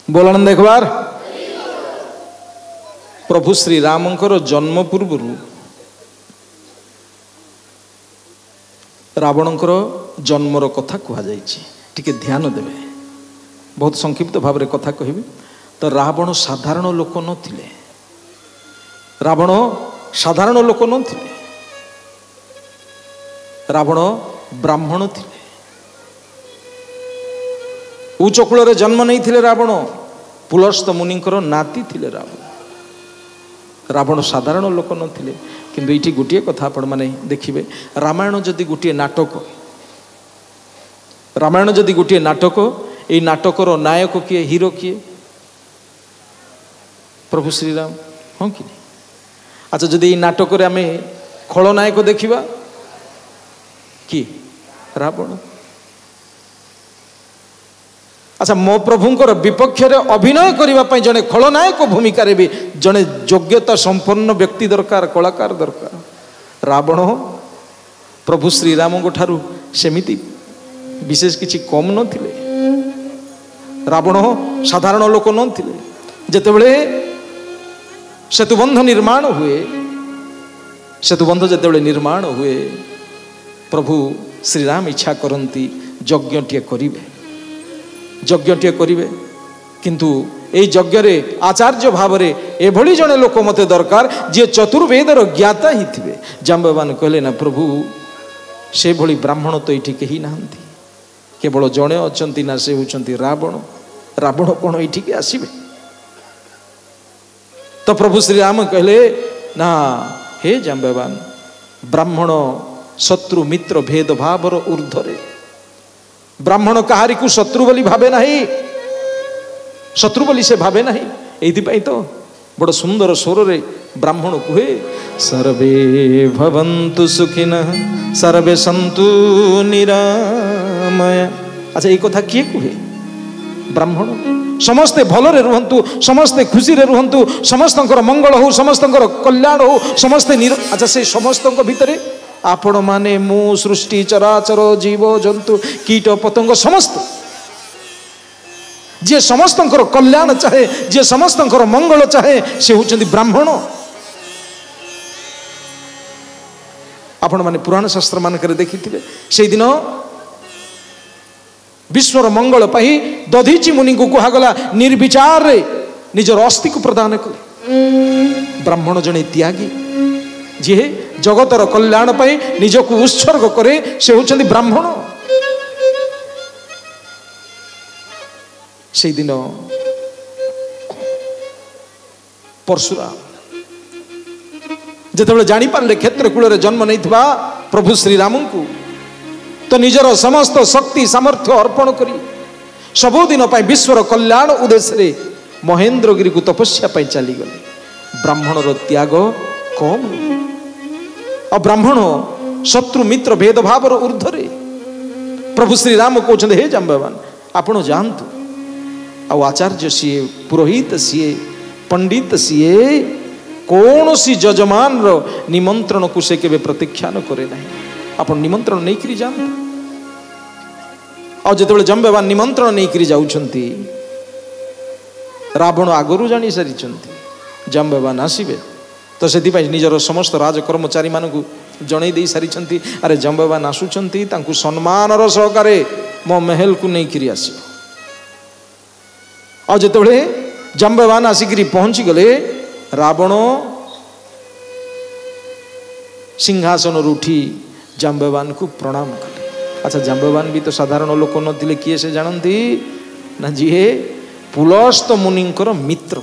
बोलानंद एक बार। प्रभु श्री रामंकर जन्म पूर्व रावणंकर जन्मर कथा कह टिके ध्यान देवे। बहुत संक्षिप्त भाव में कथा कहबी। तो रावण साधारण लोक नथिले, रावण साधारण लोक नथिले, रावण ब्राह्मण थिले। उच्च कूल जन्म नहीं थिले रावण, पुलस्त मुनिंकर नाती थिले रावण। रावण साधारण लोक नथिले। किंतु ये गोटे कथा आपण माने देखिबे, रामायण जदि गोटे नाटक, रामायण जदि गोटे नाटक, ये नाटकर नायक किए, हीरो किए? प्रभु श्रीराम, हाँ कि नहीं? अच्छा, जदि नाटक आम खलनायक देखा कि रावण। अच्छा, मो प्रभुंकर विपक्ष रे अभिनय करने जड़े खलनायक भूमिका रे भी जड़े योग्यता संपन्न व्यक्ति दरकार, कलाकार दरकार। रावण प्रभु श्रीराम को ठारू सेमिति विशेष किछि कम नथिले। रावण साधारण लोक नथिले। जेतेबेले सेतुबंध निर्माण हुए, सेतुबंध जेतेबेले निर्माण हुए, प्रभु श्रीराम इच्छा करती यज्ञटीए करिवे, यज्ञटीए करिवे। किंतु ए यज्ञ रे आचार्य भाव रे एभली जने लोक मते दरकार जे चतुर्वेदर ज्ञाता ही थिबे। जाम्बवान कहले ना, प्रभु से भली ब्राह्मण तो ये कहीं नाहंती, केवल जड़े अछंती ना, से होचंती रावण। रावण कौन ये आसबे? तो प्रभु श्रीराम कहले ना, हे जाम्बवान, ब्राह्मण शत्रु मित्र भेद भावर ऊर्ध्वरे। ब्राह्मण कहारी को शत्रु बोली भावे नहीं, शत्रु बोली से भावे नहीं। एइथिपाई तो बड़ सुंदर स्वर रे ब्राह्मण कहे, सर्वे भवन्तु सुखिनः सर्वे सन्तु निरामया। अच्छा, ये कथा किए कहे? ब्राह्मण। समस्ते भलरे रुहंतु, समस्ते खुशी रे रुहंतु, समस्तंकर मंगल हो, समस्तंकर कल्याण हो, समस्ते अच्छा, से समस्तंक भितरे आपण माने मु सृष्टि चराचर जीव जंतु कीट पतंग समस्त जे समस्तंकर कल्याण चाहे, जे समस्तंकर मंगल चाहे, से होचंदी ब्राह्मण। आपण माने पुराण शास्त्र मान करे देखिथिबे, से दिन विश्वर मंगल पाई दधीची मुनि को कहागला निर्विचार रे निजर अस्थि को प्रदान कले। ब्राह्मण जने त्यागी, जे जगतर कल्याण पाई निजको उत्सर्ग करे, से होचंदी ब्राह्मण। से दिन परशुराम जेतेबेले जानी पारले क्षेत्र कूल रे जन्म नहीं थिबा प्रभु श्रीराम को, तो निजर समस्त शक्ति सामर्थ्य अर्पण करी सबुदिन पाई विश्वर कल्याण उद्देश्य रे महेंद्रगिरी को तपस्या पाई चली गले। ब्राह्मण रो त्याग कम, और ब्राह्मण शत्रु मित्र भेदभाव ऊर्ध्वरे। प्रभु श्रीराम कहते, हे जाम्बवान, आपण जानतु, आ आचार्य सीए, पुरोहित सीए, पंडित सीए, कौन सी जजमान रो निमंत्रण को से केबे प्रतीक्षा न करे नहीं। आपण निमंत्रण नहीं करी जानते। और जेतेबेले जाम्बवान निमंत्रण नहीं करी जाउछंती, रावण आगरू जानी सारी जाम्बवान आसीबे, तो से निजर समस्त राज कर्मचारी मान जन दे सारी, अरे जाम्बवान आसुचंती, तांकु सम्मानर सहकारे मो महल को नहीं करी आसी। और जेतेबेले जाम्बवान आसिकरी पहुंची गले, रावण सिंहासन उठी जाम्बवान को प्रणाम कले। अच्छा, जाम्बवान भी तो साधारण लोक नथिले, किए से जानती ना, जी पुलस्त मुनिंकर मित्र,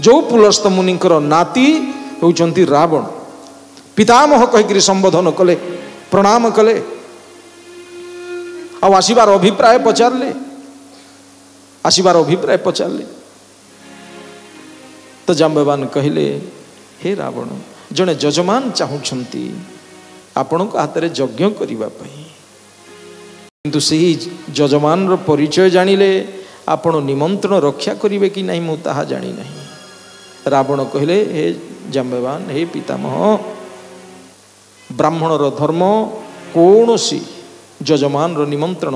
जो पुलस्त मुनिंकर नाती होचंती रावण। पितामह कहिकरी संबोधन कले, प्रणाम कले, आ आसीबार अभिप्राय पचारले, आसीबार अभिप्राय पचारले। तो जाम्बवान कहले, हे रावण, जने जजमान चाहुछंती आपण को हाथ रे यज्ञ करिबा पई, किंतु सही जजमान रो परिचय जानिले आपण निमंत्रण रक्षा करिवे कि नहीं मु ताहा जानी नहीं। रावण कहले, हे जाम्बवान, हे पितामह, ब्राह्मण रो धर्म कौनसी जजमान रो निमंत्रण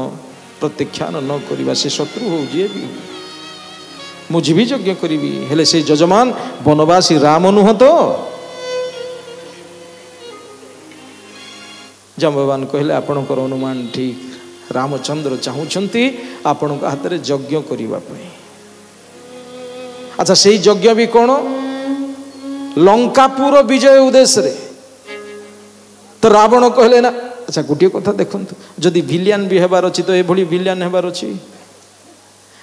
प्रत्याख्यान न करिबा, से शत्रु हो जे भी मुझे भी यज्ञ करी हेले से यजमान वनवासी राम नुह तो जाम्बवान कहले आपणकर अनुमान ठीक रामचंद्र चाहूँगी आपण हाथ में यज्ञ करने। अच्छा से यज्ञ भी कौन लंकापुर विजय उद्देश्य रे तो रावण कहले ना। अच्छा गोटे कथा देखु जदि विलियन भी हेबार अच्छी तो ये विलियन हेबार अच्छी।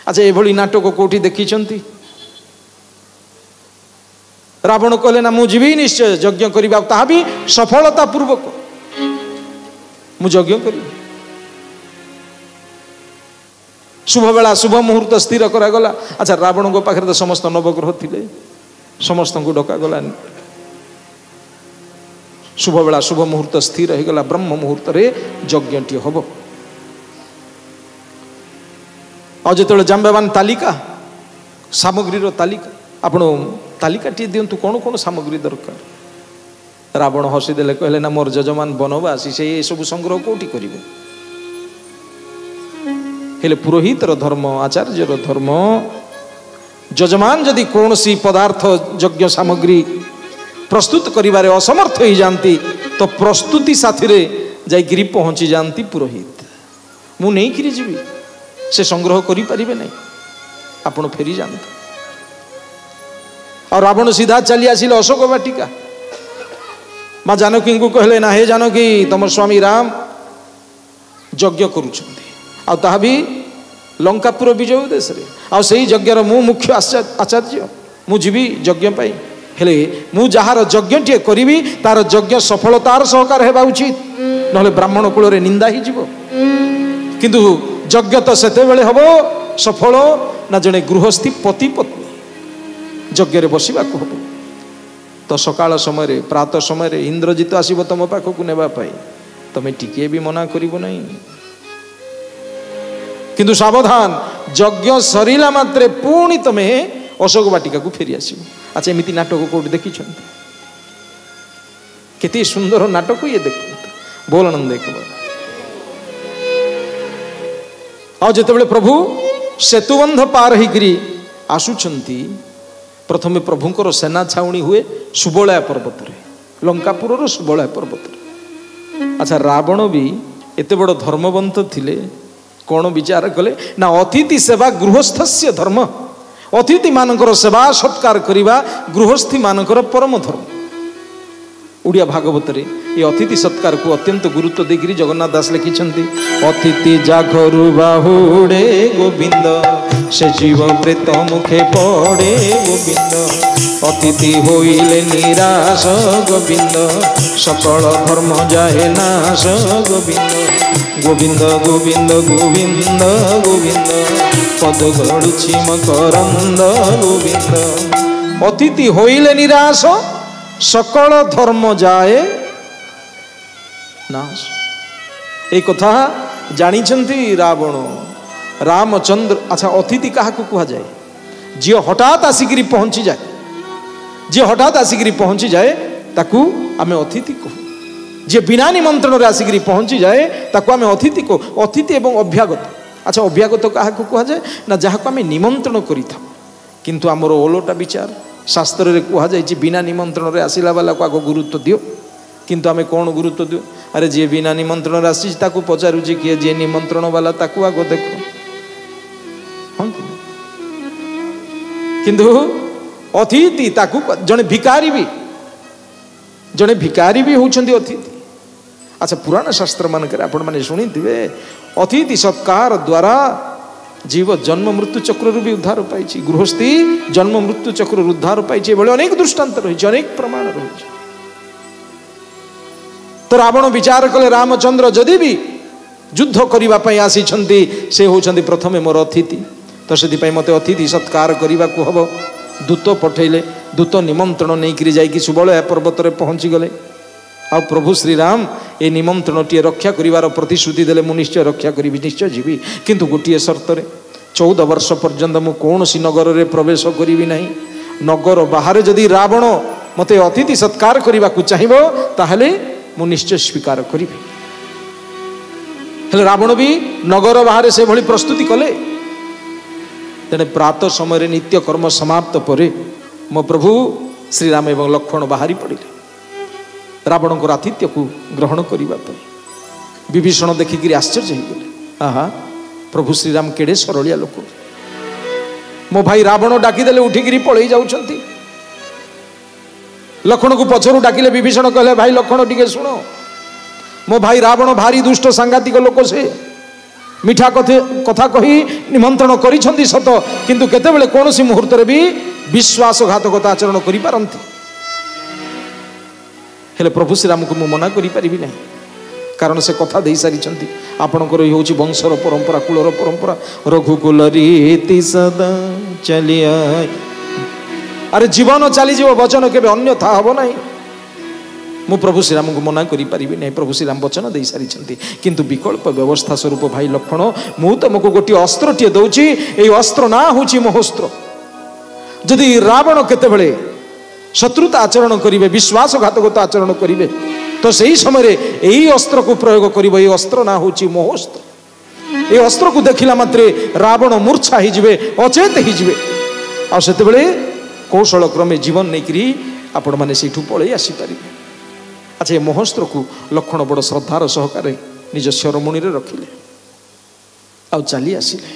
अच्छा ये नाटक कोठी देखी रावण कहले ना मुझे भी निश्चय यज्ञ करवा ता भी सफलता पूर्वक मुझे यज्ञ करी। शुभ बेला शुभ मुहूर्त स्थिर करागला। अच्छा रावण को पाखे तो समस्त नवग्रह थिले समस्त को डका गला। शुभ बेला शुभ मुहूर्त स्थिर हो गला ब्रह्म मुहूर्त रे यज्ञटी हम। आज जो जाम्बवान तालिका सामग्री तालिका आपण तालिका टी दिंतु कौन कौन सामग्री दरकार। रावण हसीदे कहले ना मोर यजमान बनवासी से सब संग्रह कौटी करेंगे हेले पुरोहितर धर्म आचार्यर धर्म यजमान जदि कौन सी पदार्थ यज्ञ सामग्री प्रस्तुत करिबारे असमर्थ हो जाती तो प्रस्तुति साथी रे जाइकिरी पहुंची जाती पुरोहित मु नहीं किरी जीवी से संग्रह करि परिबे नहीं आपण फेरी जानते। और रावण सीधा चली आसिले अशोक वाटिका। माँ जानकी को कहले ना हे जानकी तुम स्वामी राम यज्ञ करुछंती आ ताहा भी लंकापुर विजय उद्देश्य आ सही यज्ञर मु मुख्य आचार्य मु जीवी यज्ञ पाई हेले मु जहार यज्ञ करी तार यज्ञ सफलतार सहकार हेबा उचित नहले ब्राह्मण कूल रे निंदा ही जीवो। किंतु यज्ञ तो सेते बेले हबो सफल ना जने गृहस्थी पति पत्नी यज्ञ रे बसिबा को हबो। तो सकाळ समय रे प्रातः समय रे इंद्रजित आसीबो तम पाखकु नेबा पाई तमे टिके भी मना करिवो नहीं। किंतु सावधान यज्ञ सरीला मात्रे पुणी तमे अशोक वाटिका को फेरी आसीबो। अच्छा एमिति नाटक कोड देखी केते सुंदर नाटक ये देख बोल आनंद देख। आ जेतेबेले प्रभु सेतुबंध पार होकर आसुचंती प्रथमे प्रभुंकर सेना छाउणी हुए सुबलया पर्वत रे लंकापुर सुबलया पर्वत रे। अच्छा रावण भी एते बड़ धर्मवंत थिले कौन विचार कले ना अतिथि सेवा गृहस्थस्य धर्म अतिथि मानकर सेवा सत्कार करिबा गृहस्थी मानकर परम धर्म। उड़िया भागवत रे ये अतिथि सत्कार को अत्यंत गुरुत्व देकरी जगन्नाथ दास लिखिछंती अतिथि जाघरु बाहुड़े गोविंद से जीव प्रेत मुखे पड़े गोविंद अतिथि होइले निराश गोविंद सकल धर्म जाए नाश गोविंद गोविंद गोविंद गोविंद गोविंद पद गड़ुछि मकरंद गोविंद अतिथि होइले निराश सकल धर्म जाए नाश। एक कथा जानी रावण रामचंद्र। अच्छा अतिथि क्या कह जाए जी हठात आसिक पहुंची जाए जी हठात आसिक पहुंची जाए ताकू आमे अतिथि कहू जी बिना निमंत्रण आसिक पहुंची जाए ताकू आमे अतिथि कहू। अतिथि एवं अभ्यागत। अच्छा अभ्यागत क्या कह जाए ना जहाँ को आम निमंत्रण करिथा किंतु आमर ओलटा विचार शास्त्र रे कह जाए बिना निमंत्रण रे आसिला वाला को आग गुरुत्व दियो किंतु आमे कौन गुरुत्व दियो अरे जी बिना निमंत्रण आसी ताकू पचारुची किए जी निमंत्रण वाला ताकू आग देखो। हाँ किंतु अतिथि ताकू जड़े भिकारी भी होउछंती अतिथि। अच्छा पुराण शास्त्र मानक आपण माने शुणी थे अतिथि सत्कार द्वारा जीव जन्म मृत्यु चक्र भी उद्धार पाई गृहस्थी जन्म मृत्यु चक्र उद्धार पाई अनेक दृष्टांत रही अनेक प्रमाण रही। तो रावण विचार कले रामचंद्र जदि भी युद्ध करने आसी से होती प्रथमे मोर अतिथि तो से मत अतिथि सत्कार करने को हम दूत पठेले दूत निमंत्रण नहीं जाकि सुबलया पर्वत में पहुँची गले आ प्रभु श्रीराम ए निमंत्रण टी रक्षा करिवार प्रतिश्रुति देले मु निश्चय रक्षा करी निश्चय जीवी किंतु गोटे शर्त 14 वर्ष पर्यंत मु कौन सी नगर रे प्रवेश करी नहीं नगर बाहर जदि रावण मते अतिथि सत्कार करने को चाहिए ताहले मु निश्चय स्वीकार करी। रावण भी नगर बाहर से भली प्रस्तुति कले तेने प्रातः समय नित्य कर्म समाप्त पर मो प्रभु श्रीराम एवं लक्ष्मण बाहरी पड़े रावण को आतिथ्य को ग्रहण करने। विभीषण देखिक आश्चर्य हो गले, आहा प्रभु श्रीराम केड़े सरलिया लोक, मो भाई रावण डाकीदेले उठिकी पलि जाउछंती। लक्ष्मण को पछरु डाकिले विभीषण कहले, भाई लक्ष्मण टिके शुण, मो भाई रावण भारी दुष्ट सांघातिक लोक, से मिठा कथा कही निमंत्रण करिसंती सत, किंतु केतेबेले कोनोसी मुहूर्त रे भी विश्वासघातकता आचरण करि पारंती। हेले प्रभु श्रीराम को मु मना करि परिबि नाही, कारण से कथा दे सारी आपणकर हूँ वंशर परंपरा कुलर परंपरा। रघुकुल रीति सदा चलिया, अरे जीवन चली जीव वचन के अन्यथा हम ना। मु प्रभु श्रीराम को मना करि परिबि नहीं, प्रभु श्रीराम वचन दे सारी किंतु विकल्प व्यवस्था स्वरूप भाई लक्ष्मण मु तुमको गोटे अस्त्रटीए दौची, ए अस्त्र ना हूँ मोहस्त्र। जदि रावण केतेबेले शत्रुता आचरण करिवे, विश्वासघातकता आचरण करिवे, तो सही समय यही अस्त्र को प्रयोग करिवे। ये अस्त्र ना होची मोहस्त्र। ये अस्त्र को देखिला मात्रे रावण मूर्छा ही जिवे, अचेत ही जिवे। आ सेतेबेले कौशल क्रमे जीवन नहीं करी आपण माने सेठू पळै आसी परिबे। अच्छा, मोहस्त्र को लक्ष्मण बड़ श्रद्धार सहकारे निज शिरोमणि रे रखिले आ चली आसिले।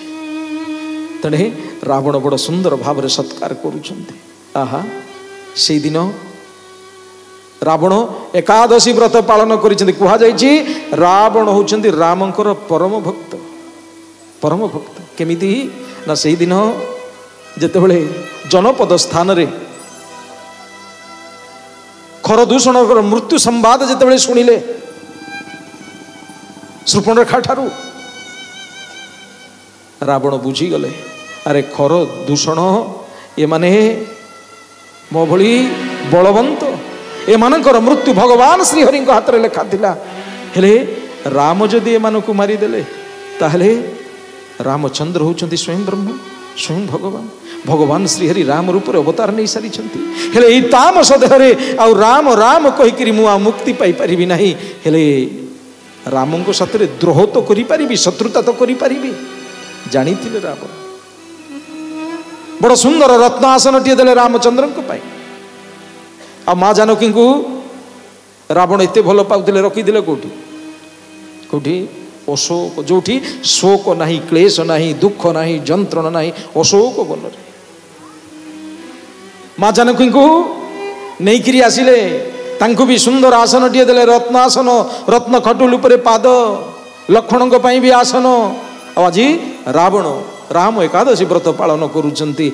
तेणे रावण बड़ सुंदर भाव रे सत्कार करूछंती। आहा, से दिन रावण एकादशी व्रत पालन करिसेंती। कुहा जायछि रावण होउछंती रामंकर परम भक्त। परम भक्त केमिति ना, से दिन जेतेबेले जनपद स्थान रे खरदूषण मृत्यु संवाद जेतेबेले सुनिले शूर्पणरेखा ठारू, रावण बुझी गले, अरे खरदूषण ए माने मो भली बलवंत, एमानकर मृत्यु भगवान श्रीहरि हाथ में लेखा थिला। हेले राम जदि एमानकु मारिदेले ताहले रामचंद्र होउछंती स्वयं ब्रह्म, स्वयं भगवान। भगवान श्रीहरि राम रूप रे अवतार नहीं सारी हेले ई तामस देहरे आ राम राम कहिकरी मु आ मुक्ति पाई परिबि नाही। हेले रामन को साथ द्रोह तो करि परिबि, शत्रुता तो करि परिबि। जानी थिले रावण बड़ सुंदर रत्नासन टिए देले रामचंद्र को पाई। आ माँ जानकी को रावण एते भल पाउथिले रखीदेले कोठी कोठी अशोक, जोठी शोक नाही, क्लेश नाही, दुख नाही, जंत्रणा नाही, अशोक वन रे माँ जानकी को नहीं करी आसिले। तांको भी सुंदर आसन टिए देले, रत्नासन, रत्न खटुल उपरे पाद, लक्ष्मण को पाई भी आसन। आज रावण राम एकादशी व्रत पालन करूचंती,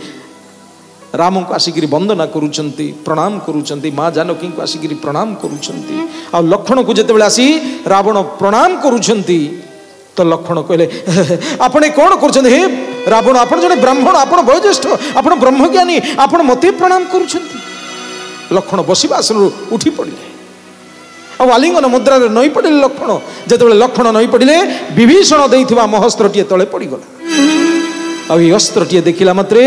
राम को आसिक वंदना करुचंती, प्रणाम करुचंती, माँ जानकी को आसिक प्रणाम करुचंती। आ लक्ष्मण को जितेबाला आसी रावण प्रणाम करुचंती तो लक्ष्मण कहले, आपणे कौन करुचंती? हे रावण, आपण जने ब्राह्मण, आपण वयोज्येष्ठ, आपण ब्रह्मज्ञानी, आपण मते प्रणाम करुचंती। लक्ष्मण बसिबा आसन उठी पड़े आ आलिंगन मुद्रा रे नई पड़े लक्ष्मण। जितेबाला लक्ष्मण नई पड़े विभीषण देइथिबा महस्त्रटीए तळे पड़ीगला। आ ई अस्त्रटीए देखिला मात्रे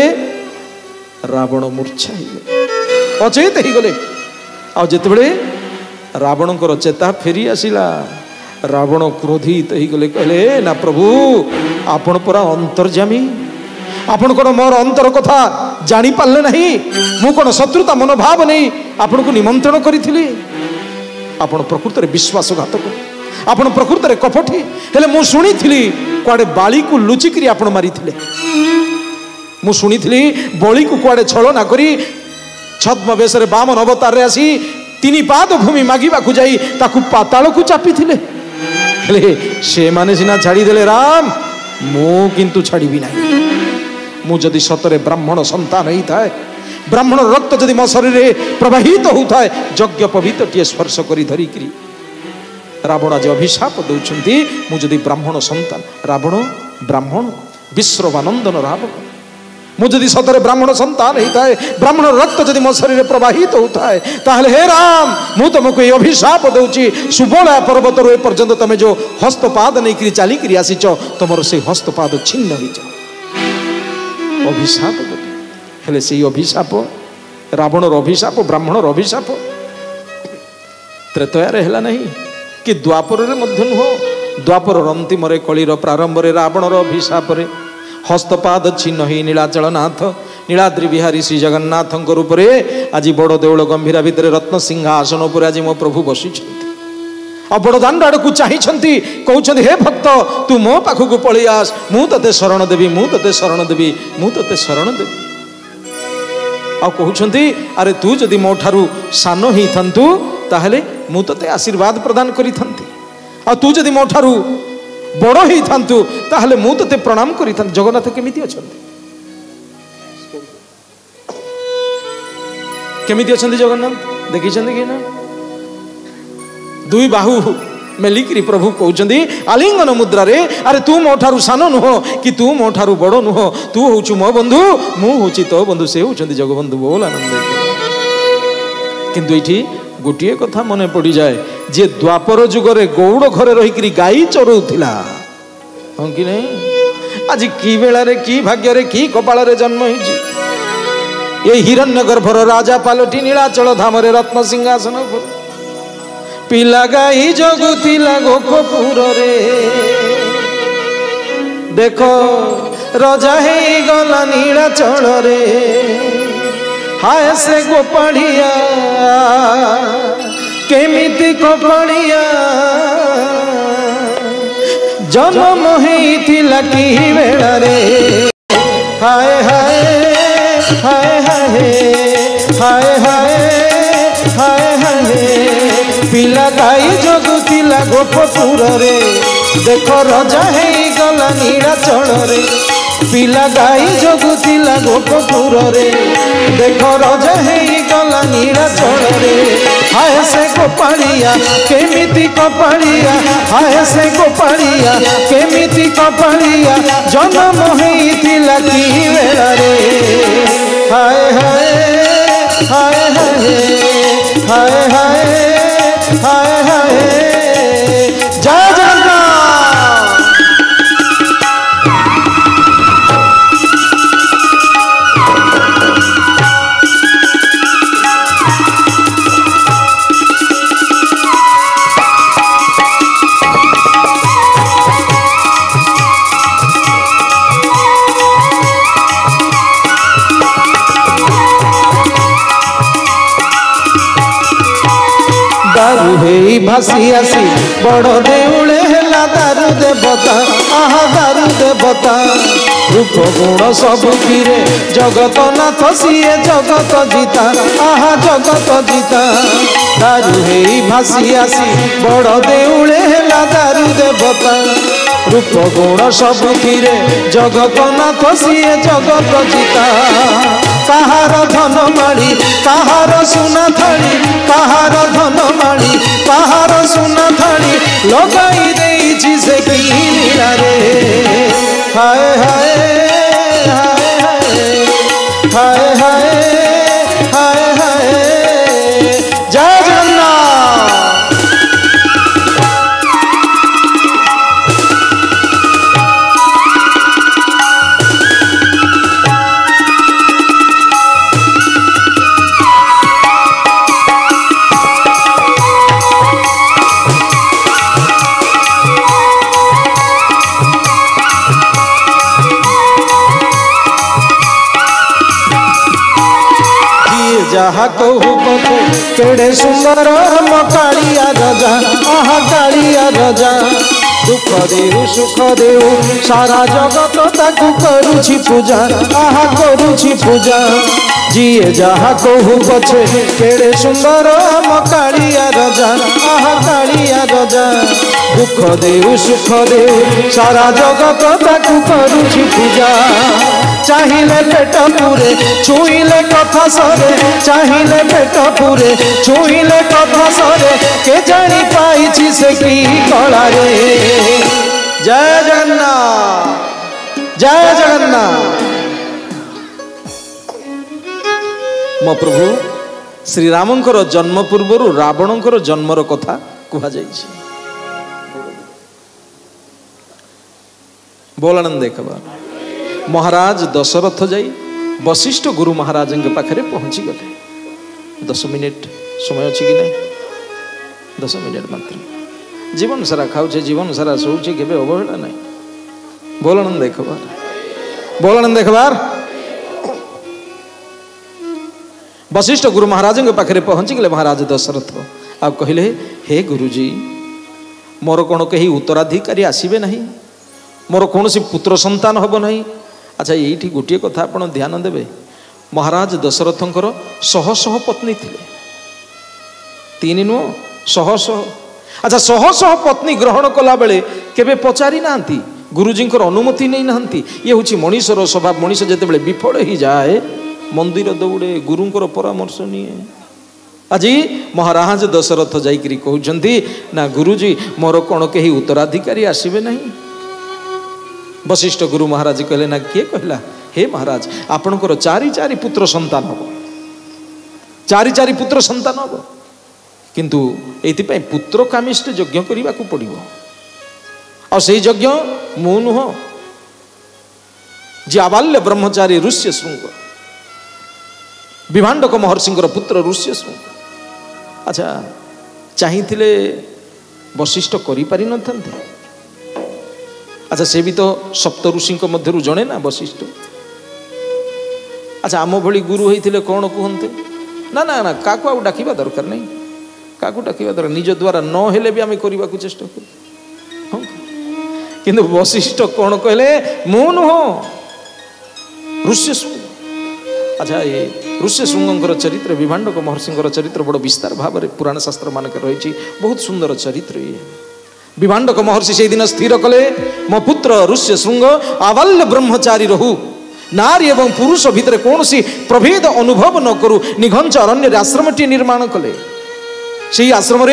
रावण मूर्छा ही गले, अचेत ही गले। आ जितेबेले रावणकर चेता फेरी आसिला, रावण क्रोधित ही गले, कहले ना प्रभु आपण परा अंतर्जामी, आपण कोन मोर अंतर कथा जानी पारले नहीं। मु कोन शत्रुता मनोभाव नहीं आपण को निमंत्रण करिथिली। आपण प्रकृत रे विश्वासघातक, आपण प्रकृत रे कपटी। हेले मु सुनिथिली कुआडे बाली को लुचिकरी आपण मारिथिले। मु सुनिथिली बलि को कुआडे छलना करी छद्म बेश रे बामन अवतार रे आसी तीन पाद भूमि मागिबा को जाई ताकू पाताल को चापी थिले। हेले से माने सिना छाड़ी देले राम, मु किंतु छाड़ीबी नाही। मु जदि सतरे ब्राह्मण संतान ही थाए, ब्राह्मण रक्त जदि मो शरीर प्रवाहित होता है, यज्ञ पवित्र टीए स्पर्श करी धरिकी रावण आज अभिशाप दौरान। मु जदि ब्राह्मण संतान, रावण ब्राह्मण विश्ववानंदन रावण, मुझे सतरे ब्राह्मण संतान होता है, ब्राह्मण रक्त जदि मो शरीर प्रवाहित होता है, ताहले हे राम मु तुमको ये अभिशाप दौची, सुबोला पर्वत रू पर्यंत तुम जो हस्तपाद नहीं करी चली करी आसीच, तुम से हस्तपाद छिन्न हो जाओ। अभिशाप हेले से अभिशाप रावणर अभिशाप, ब्राह्मणर अभिशाप त्रेतयारे हेला नहीं कि द्वापर रे मध्य नुह। द्वापर अंतिम कलिर प्रारंभ रे रावणर अभिशाप रे हस्तपाद छिन्न ही नीलाचलनाथ नीलाद्री बिहारी श्री जगन्नाथ रूप में आज बड़ देउल गंभीरा भितर रत्न सिंहासन पर आज मो प्रभु बसी और बड़ दांड आड़ को चाहती कहते हे भक्त तू मो पाखक पलि आस मु तते शरण देवी मु तते शरण देवी मु तते शरण देवी आ कहते अरे तू जदि मो ठारू सान ही थांतु ताहले मु तते आशीर्वाद प्रदान करी थांती आ तू जदि मो ठारू बड़ ही थांतु ताहले मु तते प्रणाम करी थांती। जगन्नाथ केमिति अछंती केमिति अछंती जगन्नाथ देखी कि ना दुई बाहु मेलिकी प्रभु कहते आलिंगन मुद्रा रे अरे तू मो ठारू सान नुह कि तू मो ठारू बड़ नुह तू होचु मो बंधु मु होची तो बंधु से होचंती जगबंधु बोल आनंद। किंतु ये गोटे कथा मन पड़ जाए जे द्वापर जुगरे गौड़ घरे रही गाई चरौला हाँ कि नहीं आज की बेलारे की भाग्य की कपाल जन्म ये हिरण्य गर्भर राजा पालटी नीलाचल धाम रत्न सिंहासन पिला गाई जगुतिला गोपपुर रे देखो रजा हे गला नीलाचल रे हाय से गोपाड़िया केमिति गोपाड़िया जन्म होइथिला की बेला रे हाय हाय हाय हाय हाय हाय हाय हाय पिला गाई जगुतिला गोपपुर रे देखो रजा हे गला नीलाचल रे पिला गाई जगुतिला गोपपुर रे देखो रजा हे गला नीलाचल रे हाय से गोपाड़िया केमिति कपाड़िया हाय से गोपाड़िया केमिति कपाड़िया जन्म होइथिला की बेला रे हाय हाय हाय हाय हाय हाय हाय हाय जय जगन्नाथ। दारू हे भासी आसी बड़ देउले हेला दारू देवता आहा दारू देवता रूप गुण सबु किरे जगत नाथ सीए जगत जीता आहा जगत जीता दारू हे भासी आसी बड़ देउले हेला दारू देवता रूप गुण सबु किरे जगत नाथ सीए जगत जीता कहार धन माड़ी कहार सुना थाड़ी कहार धन माड़ी कहार सुना थाड़ी लगाई देइछि से की लीला रे हाय हाय हाय हाय हाय हाय हाय जय जगन्नाथ। जहा कहू कथे केड़े सुंदर हम कालिया रजा आहा कालिया रजा दुख देऊ सुख देऊ सारा जगत ताकू करूछि पूजा आहा करूछि पूजा जिए जहा कहू पछे केड़े सुंदर हम कालिया रजा आहा कालिया रजा दुख देऊ सुख देऊ सारा जगत ताकू करूछि पूजा चाहिए पेट पूरे छुईले कथा सरे चाहिए पेट पूरे छुईले कथा सरे के जानी पाई से की कला रे जय जगन्नाथ जय जगन्नाथ। मो प्रभु श्री रामंकर जन्म पूर्वर रावणंकर जन्मर कथा कहा जाइछि बोलानंद देखबा महाराज दशरथ जाई वशिष्ठ गुरु महाराज के पाखरे पहुंची गले 10 मिनिट समय अच्छी कि नहीं 10 मिनिट मात्र जीवन सारा खाऊे जीवन सारा शोचे केबे अवहेला नहीं बोलन देखबा बोलन देखबार। वशिष्ठ गुरु महाराज के पाखे पहुंची गले महाराज दशरथ आ कहले हे गुरुजी मोर कौन कहीं उत्तराधिकारी आसबे ना मोर कौन सी पुत्र संतान हम ना। अच्छा ये गोटे कथा आप ध्यान देवे महाराज दशरथंकर शह शह पत्नी थिले तीन नुह शह शह। अच्छा शह शह पत्नी ग्रहण कला बेले केबे पचारि नांती गुरुजींकर अनुमति नहीं नांती। ये हूँ मनीषर स्वभाव। मनीष जितेबाला विफल ही जाए मंदिर दौड़े गुरुंकर परामर्श निए। आज महाराज दशरथ जाइकरी कहउछंती ना गुरुजी मोर कौन कहीं उत्तराधिकारी आसबे ना। वशिष्ठ गुरु महाराज कहले ना किए कहला हे महाराज आपणकर चारि चारि पुत्र संतान हम चारि चारि पुत्र संतान हम किंतु एथिपाई पुत्र कामिष्ट यज्ञ करने को पड़ो आ से यज्ञ मु नुह जे आबाल्य ब्रह्मचारी ऋष्य शृंग विभांडक महर्षिंकर पुत्र ऋष्य शृंग। अच्छा चाहिए वशिष्ठ करि पारि नथांते। अच्छा से भी तो सप्त ऋषि मध्य जड़े ना वशिष्ठ। अच्छा आम भली गुरु होते कौन कहते ना ना ना क्या डाकिबा दरकार नहीं क्या डाकिबा दरकार निज द्वारा न हेले भी आम करने को चेष्टा कर किंतु वशिष्ठ कौन कहले मु नुह ऋष्य शृंग। अच्छा ये ऋष्य शृंगर चरित्र विभांडक महर्षिंकर चरित्र बड़ विस्तार भाव में पुराण शास्त्र मानक रही बहुत सुंदर चरित्र। ये विभांडक महर्षि से दिन स्थिर कले मो पुत्र ऋष्य शृंग आबाल्य ब्रह्मचारी रहू नारी एवं पुरुष भितर कौन सी प्रभेद अनुभव न करू निघंच अरण्य आश्रमटी निर्माण कले। से आश्रम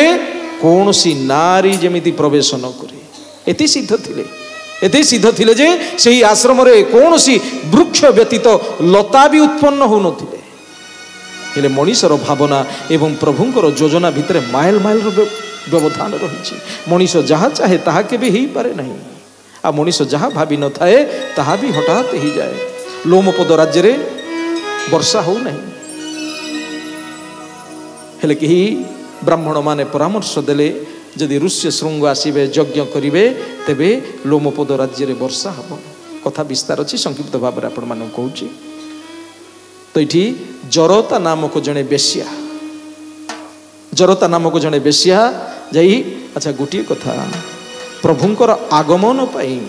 कौन सी नारी जमिति प्रवेश न करे एति सिद्ध थिले एते सिद्ध थिले जे से आश्रम कौन सी वृक्ष व्यतीत लता भी उत्पन्न हो नथिले। हेले मनीषर भावना एवं प्रभुंकर योजना भितर माइल माइल व्यवधान रही। मनीष जहाँ चाहे ताहा केबे ही पारे नहीं आ मनीष जहाँ भावी न थाए ताहा भी हठात ही जाए। लोमपद राज्य रे वर्षा हो नहीं हेले कही ब्राह्मण माने परामर्श देले जदि ऋष्य शृंग आसबे यज्ञ करेंगे तेबे लोमपद राज्य रे वर्षा हम। कथा विस्तार अच्छी संक्षिप्त भाव में आपण मानक कहूँ। तो ये जरता नामक जड़े बेश्या जरता नामक जड़े बेश्या जाई। अच्छा गोटे कथा प्रभुंकर आगमन पाई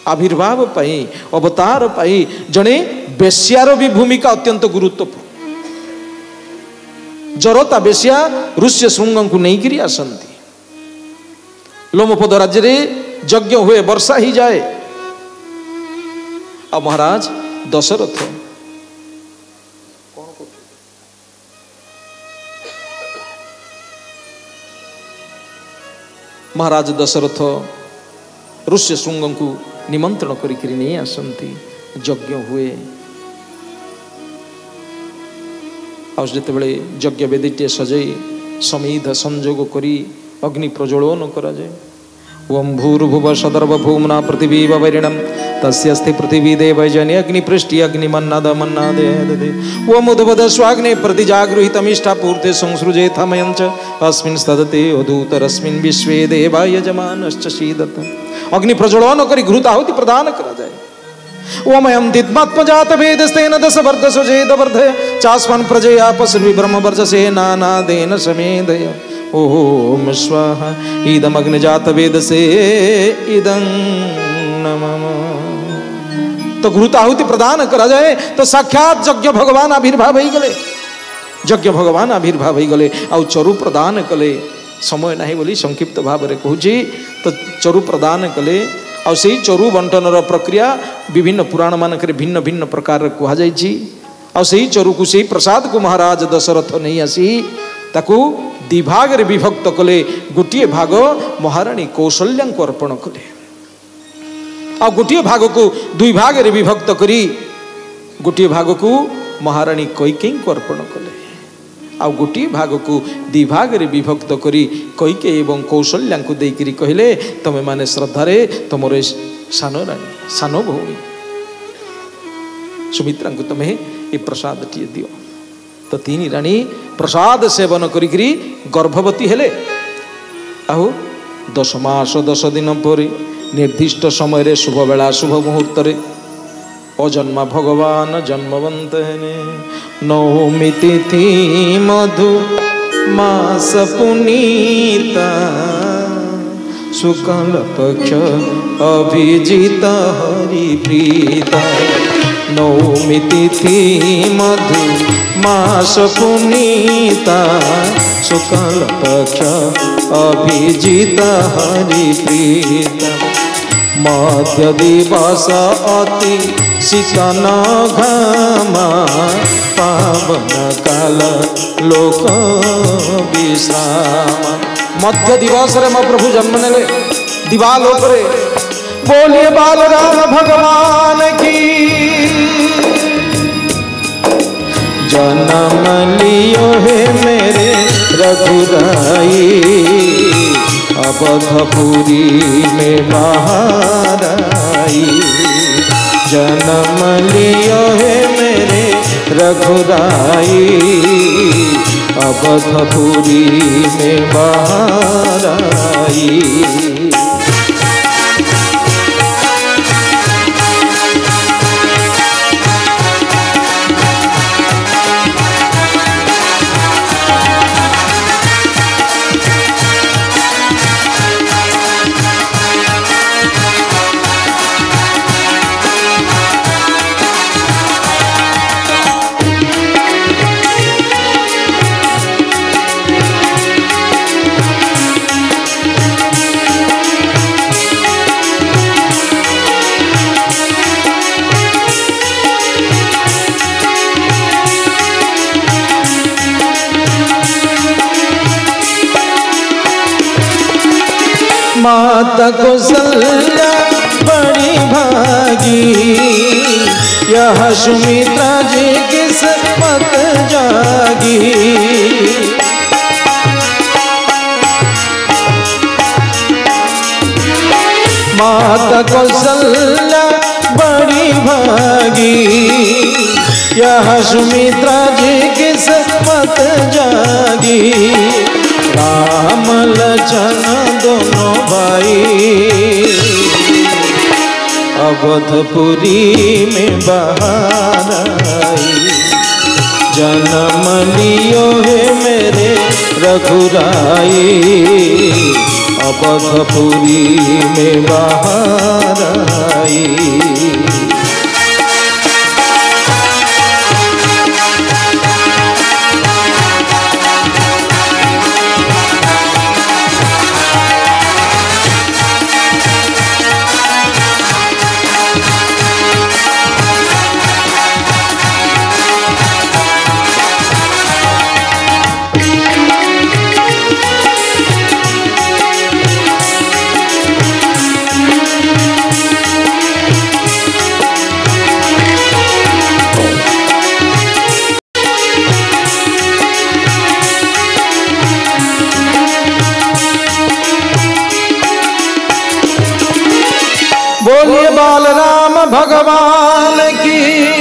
आविर्भाव पाई अवतार पाई जड़े बेश्यार भी भूमिका अत्यंत गुरुत्वपूर्ण। जरता बेश्या ऋष्य शृंग को नहीं करी आसंती लोमपद राज्य रे यज्ञ हुए वर्षा ही जाए। अब महाराज दशरथ महाराज दशरथ ऋष्य शृंग को निमंत्रण करी नहीं आसंती यज्ञ हुए। आते बड़े यज्ञ वेदीटे सजाई समीध संजोग करी अग्नि प्रज्वलन करा जाए। ओम भूर्भुव सदर्भ भूमना पृथिवी वैरिणम तस्यस्ति पृथिवी देवजनि अग्निपृष्टि अग्निमन्नाद मन्नादे ददे ओम उद्भद स्वाग्ने प्रतिजागृहितमिष्ठा पूर्ते संसृजेथमयञ्च अस्मिन् स्तदते अधूतरस्मिन् विश्वे देवा यजमानश्च शीदत। अग्नि प्रज्वलन करी घृताहुति प्रदान करा जाए। ओमयं दिद्मात्मजात वेदस्तेन दशवर्धसुजेद वर्धय चास्मन् प्रजया पशुर्वि ब्रह्मवर्चसे नानादेन समेधय। ओम स्वाहा इदमग्निजात वेदसे इदं नमः। तो घृताहुति प्रदान करा जाए तो साक्षात यज्ञ भगवान आविर्भाव हो गले यज्ञ भगवान आविर्भाव हो गले आ चरु प्रदान कले। समय नहीं बोली संक्षिप्त भाव में कहूँ तो चरु प्रदान कले आ से चरु बंटनर प्रक्रिया विभिन्न पुराण मानक भिन्न भिन्न प्रकार कहुई आ से चरु को से प्रसाद को महाराज दशरथ नहीं आसी ताकू दिभाग रे विभक्त कले। गोटे भाग महाराणी कौशल्या को अर्पण कले आ गोटे भाग को दुई भाग रे विभक्त करी गोटे भाग को महाराणी कैकेयी को अर्पण कले आ गोटे भाग को दिभाग रे विभक्त करी कैकेयी एवं कौशल्या को देकरी कहले तमे माने श्रद्धारे तुमर सान राणी सान भौणी सुमित्रा को तमे ये प्रसाद टी दियो। तो तीन राणी प्रसाद सेवन करी गर्भवती हेले आहु 10 मास 10 दिन पर निर्दिष्ट समय रे शुभ बेला शुभ मुहूर्त रे अजन्मा भगवान जन्मवंत है। नवमी तिथि मधु मास पुनीता शुक्ल पक्ष अभिजित हरि प्रीता। नवमी तिथि मधु मास पुनीता शुक्ल पक्ष अभिजित हरि प्रीता। मध्य दिवस अति शीतन घामा पावन काल लोक विश्राम। मध्य दिवस रे मो प्रभु जन्म नेले दिवालोक रे। बोलिए बालराम भगवान की। जन्म लियो है मेरे रघुराई अवधपुरी में बाहर आई। जन्म लियो है मेरे रघुराई अवधपुरी में बाहर आई। माता कौशल्या बड़ी भागी यह सुमित्रा जी किस्मत जागी। माता कौशल्या बड़ी भागी यह सुमित्रा जी किस्मत जागी। राम लखन दोनों भाई अवधपुरी में बाहर आई। जन्म लियो है मेरे रघुराई अवधपुरी में बाहर आई। बोलिए बालराम भगवान की।